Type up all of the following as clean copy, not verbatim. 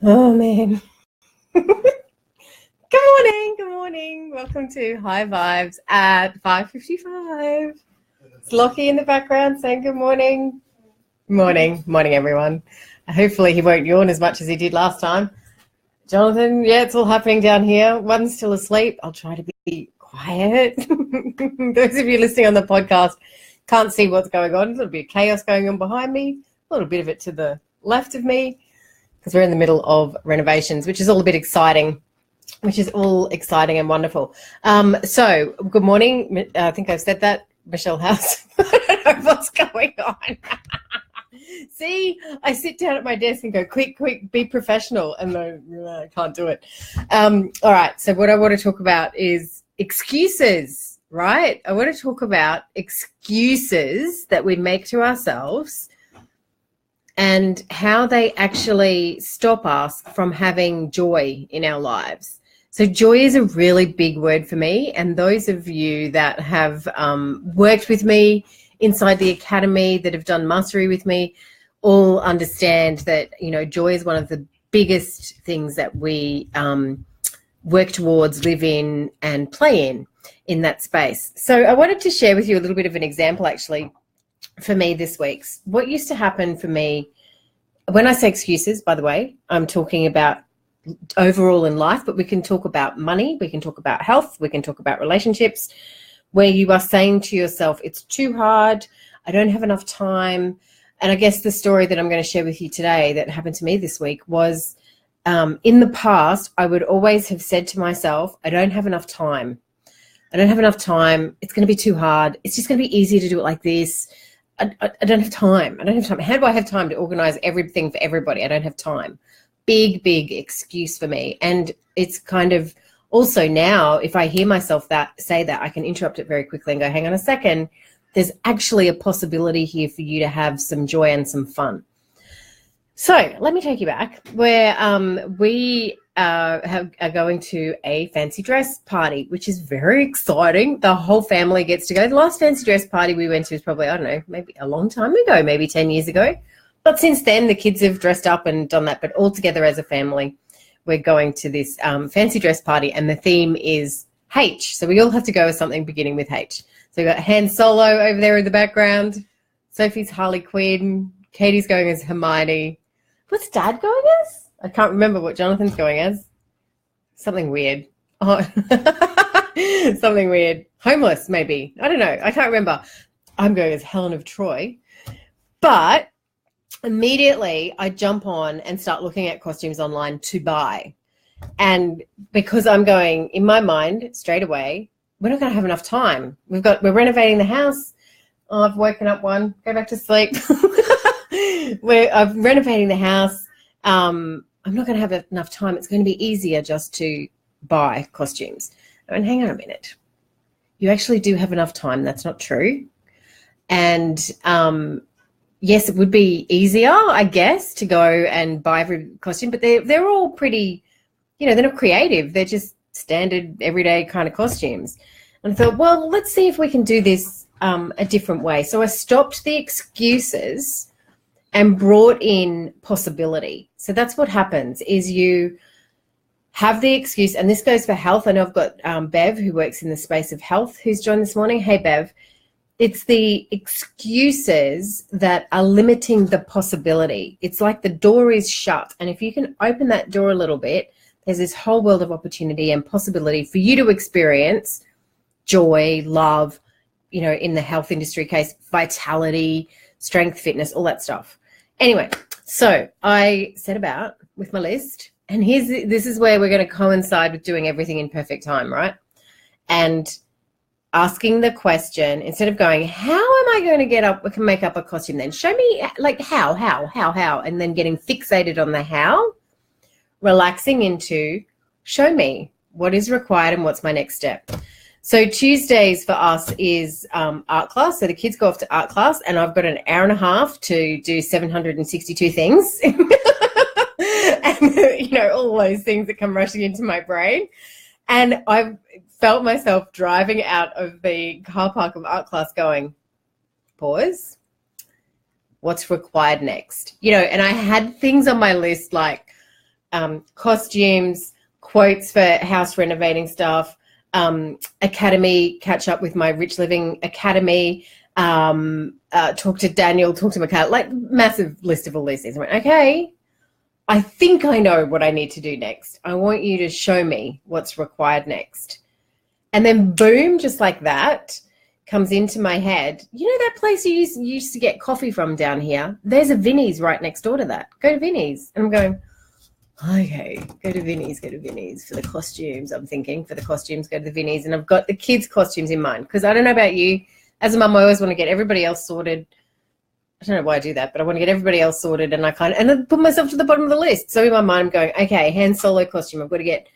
Oh, man. Good morning. Welcome to High Vibes at 5:55. It's Lockie in the background saying good morning. Morning, everyone. Hopefully he won't yawn as much as he did last time. Jonathan, yeah, it's all happening down here. One's still asleep. I'll try to be quiet. Those of you listening on the podcast can't see what's going on. There's a little bit of chaos going on behind me, a little bit of it to the left of me, because we're in the middle of renovations, which is all exciting and wonderful. So good morning. I think I've said that. Michelle House. I don't know what's going on. See, I sit down at my desk and go, quick, be professional. And I can't do it. All right. So what I want to talk about is excuses, right? I want to talk about excuses that we make to ourselves and how they actually stop us from having joy in our lives. So joy is a really big word for me. And those of you that have worked with me inside the academy, that have done mastery with me, all understand that, joy is one of the biggest things that we work towards, live in and play in that space. So I wanted to share with you a little bit of an example, actually, for me this week. What used to happen for me, when I say excuses, by the way, I'm talking about overall in life, but we can talk about money, we can talk about health, we can talk about relationships, where you are saying to yourself, it's too hard, I don't have enough time. And I guess the story that I'm going to share with you today that happened to me this week was in the past, I would always have said to myself, I don't have enough time. It's going to be too hard. It's just going to be easier to do it like this. I don't have time. How do I have time to organize everything for everybody? I don't have time. Big excuse for me. And it's kind of also now, if I hear myself say that, I can interrupt it very quickly and go, hang on a second. There's actually a possibility here for you to have some joy and some fun. So let me take you back where we are going to a fancy dress party, which is very exciting. The whole family gets to go. The last fancy dress party we went to was probably, I don't know, maybe a long time ago, maybe 10 years ago. But since then, the kids have dressed up and done that. But all together as a family, we're going to this fancy dress party, and the theme is H. So we all have to go with something beginning with H. So we've got Han Solo over there in the background. Sophie's Harley Quinn. Katie's going as Hermione. What's Dad going as? I can't remember what Jonathan's going as. Something weird. Oh, something weird. Homeless, maybe. I don't know. I can't remember. I'm going as Helen of Troy. But immediately I jump on and start looking at costumes online to buy. And because I'm going, in my mind, straight away, we're not going to have enough time. We're renovating the house. Oh, I've woken up one. Go back to sleep. I'm renovating the house. I'm not going to have enough time. It's going to be easier just to buy costumes. I mean, hang on a minute. You actually do have enough time. That's not true. And yes, it would be easier, I guess, to go and buy every costume, but they're all pretty, they're not creative. They're just standard, everyday kind of costumes. And I thought, well, let's see if we can do this a different way. So I stopped the excuses and brought in possibility. So that's what happens is you have the excuse, and this goes for health. I know I've got Bev, who works in the space of health, who's joined this morning. Hey, Bev. It's the excuses that are limiting the possibility. It's like the door is shut. And if you can open that door a little bit, there's this whole world of opportunity and possibility for you to experience joy, love, in the health industry case, vitality, strength, fitness, all that stuff. Anyway, so I set about with my list, and this is where we're going to coincide with doing everything in perfect time, right? And asking the question, instead of going, how am I going to get up, we can make up a costume then? Show me, like, how, and then getting fixated on the how, relaxing into, show me what is required and what's my next step. So Tuesdays for us is art class. So the kids go off to art class, and I've got an hour and a half to do 762 things. And, all those things that come rushing into my brain. And I've felt myself driving out of the car park of art class going, pause, what's required next? And I had things on my list like costumes, quotes for house renovating stuff, academy, catch up with my Rich Living Academy, talk to Daniel, talk to Mikhail, like massive list of all these things. I went, okay, I think I know what I need to do next. I want you to show me what's required next. And then boom, just like that, comes into my head. You know that place you used to get coffee from down here? There's a Vinnie's right next door to that. Go to Vinnie's. And I'm going, okay, go to Vinnie's for the costumes. I'm thinking for the costumes, go to the Vinnie's. And I've got the kids' costumes in mind because I don't know about you. As a mum, I always want to get everybody else sorted. I don't know why I do that, but I want to get everybody else sorted, and I then put myself to the bottom of the list. So in my mind, I'm going, okay, Han Solo costume. I've got to get,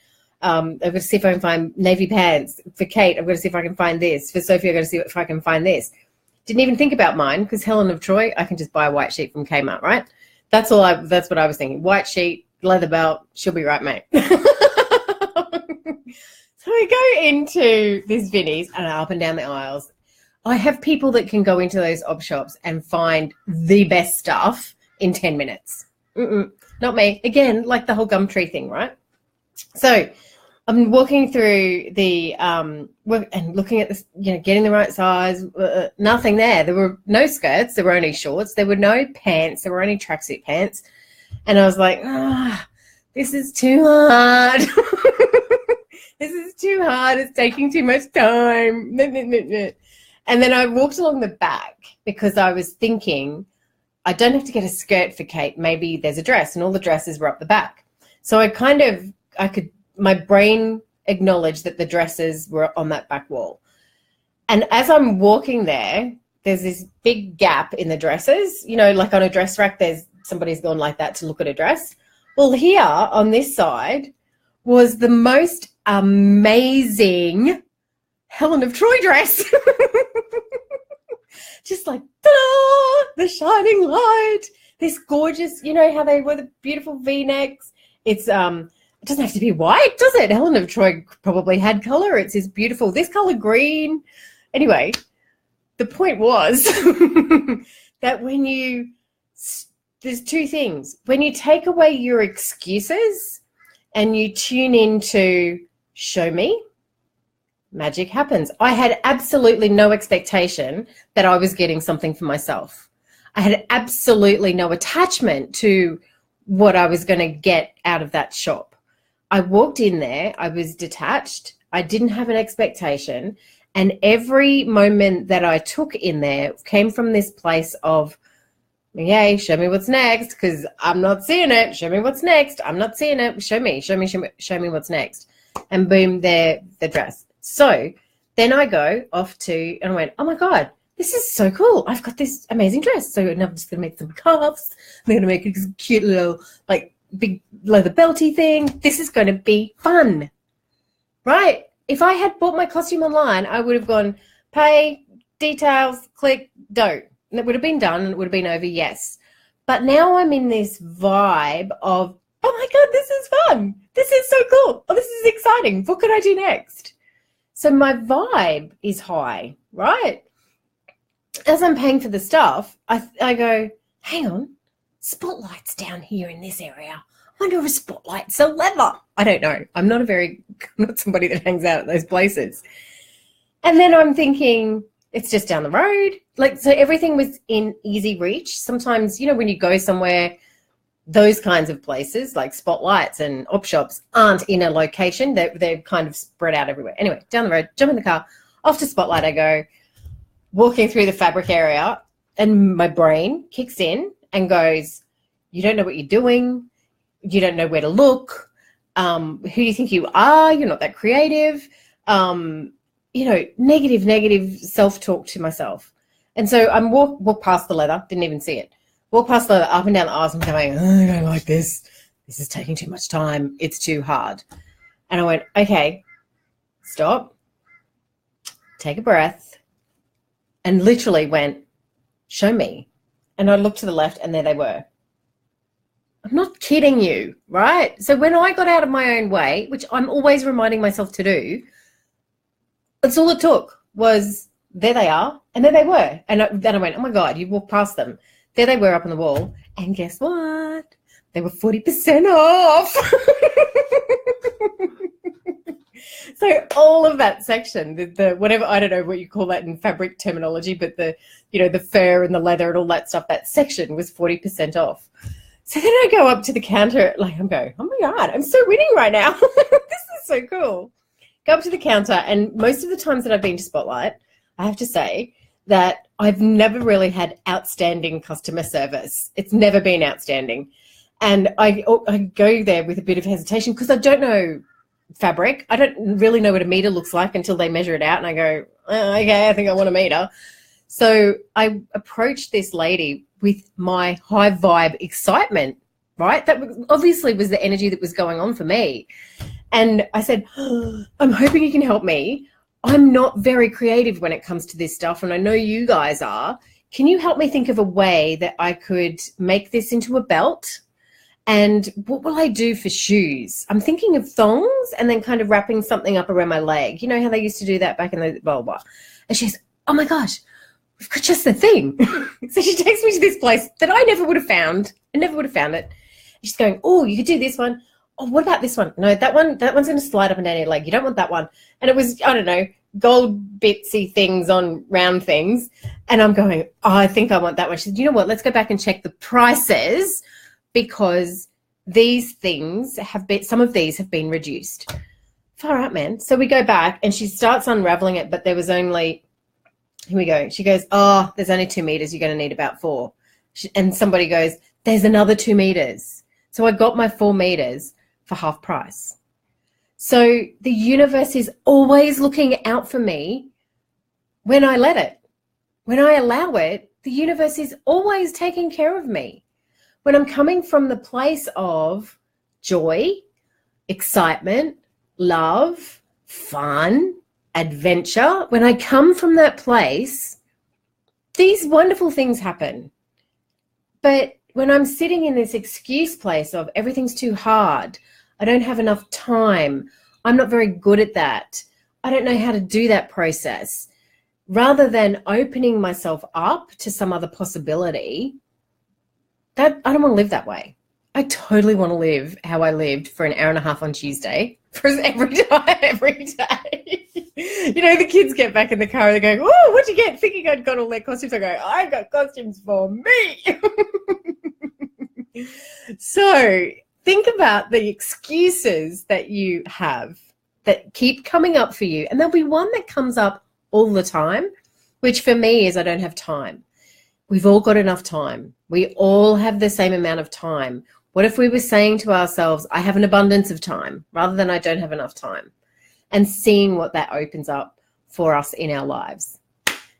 I've got to see if I can find navy pants. For Kate, I've got to see if I can find this. For Sophie, I've got to see if I can find this. Didn't even think about mine because Helen of Troy, I can just buy a white sheet from Kmart, right? That's what I was thinking. White sheet, leather belt, she'll be right, mate. So we go into this Vinnie's and up and down the aisles. I have people that can go into those op shops and find the best stuff in 10 minutes. Not me. Again, like the whole Gumtree thing, right? So I'm walking through the and looking at this, getting the right size. Nothing there. There were no skirts. There were only shorts. There were no pants. There were only tracksuit pants. And I was like, this is too hard. This is too hard. It's taking too much time. And then I walked along the back because I was thinking, I don't have to get a skirt for Kate. Maybe there's a dress, and all the dresses were up the back. So my brain acknowledged that the dresses were on that back wall. And as I'm walking there's this big gap in the dresses, like on a dress rack, somebody's gone like that to look at a dress. Well, here on this side was the most amazing Helen of Troy dress. Just like, ta-da, the shining light, this gorgeous, how they wear the beautiful V-necks. It doesn't have to be white, does it? Helen of Troy probably had color. It's this color green. Anyway, the point was that there's two things. When you take away your excuses and you tune into show me, magic happens. I had absolutely no expectation that I was getting something for myself. I had absolutely no attachment to what I was going to get out of that shop. I walked in there. I was detached. I didn't have an expectation. And every moment that I took in there came from this place of, yay, show me what's next because I'm not seeing it. Show me what's next. I'm not seeing it. Show me what's next. And boom, there, the dress. So then I go off and I went, oh my God, this is so cool. I've got this amazing dress. So now I'm just going to make some cuffs. I'm going to make a cute little, big leather belty thing. This is going to be fun, right? If I had bought my costume online, I would have gone, pay, details, click, don't. And it would have been done. It would have been over, yes. But now I'm in this vibe of, oh my God, this is fun. This is so cool. Oh, this is exciting. What could I do next? So my vibe is high, right? As I'm paying for the stuff, I go, hang on, spotlight's down here in this area. I wonder if a spotlight's a leather. I don't know. I'm not somebody that hangs out at those places. And then I'm thinking, it's just down the road. So everything was in easy reach. Sometimes, when you go somewhere, those kinds of places like spotlights and op shops aren't in a location. They're kind of spread out everywhere. Anyway, down the road, jump in the car, off to Spotlight I go, walking through the fabric area, and my brain kicks in and goes, you don't know what you're doing. You don't know where to look. Who do you think you are? You're not that creative. Negative self-talk to myself. And so I'm walk past the leather, didn't even see it. Walk past the leather, up and down the aisles, and going, I don't like this. This is taking too much time. It's too hard. And I went, okay, stop, take a breath, and literally went, show me. And I looked to the left, and there they were. I'm not kidding you, right? So when I got out of my own way, which I'm always reminding myself to do, that's all it took was there they are, and there they were. And then I went, oh, my God, you walked past them. There they were up on the wall. And guess what? They were 40% off. So all of that section, the whatever, I don't know what you call that in fabric terminology, but the fur and the leather and all that stuff, that section was 40% off. So then I go up to the counter, like I'm going, oh my God, I'm so winning right now. This is so cool. Go up to the counter, and most of the times that I've been to Spotlight, I have to say that I've never really had outstanding customer service. It's never been outstanding. And I go there with a bit of hesitation because I don't know fabric. I don't really know what a meter looks like until they measure it out, and I go, oh, okay, I think I want a meter. So I approached this lady with my high vibe excitement, right? That obviously was the energy that was going on for me. And I said, oh, I'm hoping you can help me. I'm not very creative when it comes to this stuff, and I know you guys are. Can you help me think of a way that I could make this into a belt? And what will I do for shoes? I'm thinking of thongs and then kind of wrapping something up around my leg. You know how they used to do that back in the blah, blah. And she says, oh my gosh, we've got just the thing. So she takes me to this place that I never would have found. I never would have found it. She's going, oh, you could do this one. Oh, what about this one? No, that one's going to slide up and down your leg. You don't want that one. And it was, I don't know, gold bitsy things on round things. And I'm going, oh, I think I want that one. She said, you know what? Let's go back and check the prices, because these things some of these have been reduced. Far out, man. So we go back and she starts unraveling it, but there was only, here we go. She goes, oh, there's only 2 meters. You're going to need about 4. And somebody goes, there's another 2 meters. So I got my 4 meters for half price. So the universe is always looking out for me when I let it. When I allow it, the universe is always taking care of me. When I'm coming from the place of joy, excitement, love, fun, adventure, when I come from that place, these wonderful things happen. But when I'm sitting in this excuse place of everything's too hard, I don't have enough time, I'm not very good at that, I don't know how to do that process, rather than opening myself up to some other possibility, that I don't want to live that way. I totally want to live how I lived for an hour and a half on Tuesday, for every day. You know, the kids get back in the car and they're going, oh, what'd you get? Thinking I'd got all their costumes. I go, I got costumes for me. So think about the excuses that you have that keep coming up for you. And there'll be one that comes up all the time, which for me is I don't have time. We've all got enough time. We all have the same amount of time. What if we were saying to ourselves, I have an abundance of time, rather than I don't have enough time, and seeing what that opens up for us in our lives.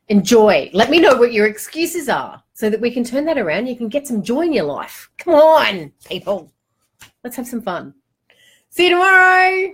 Enjoy. Let me know what your excuses are so that we can turn that around. You can get some joy in your life. Come on, people. Let's have some fun. See you tomorrow.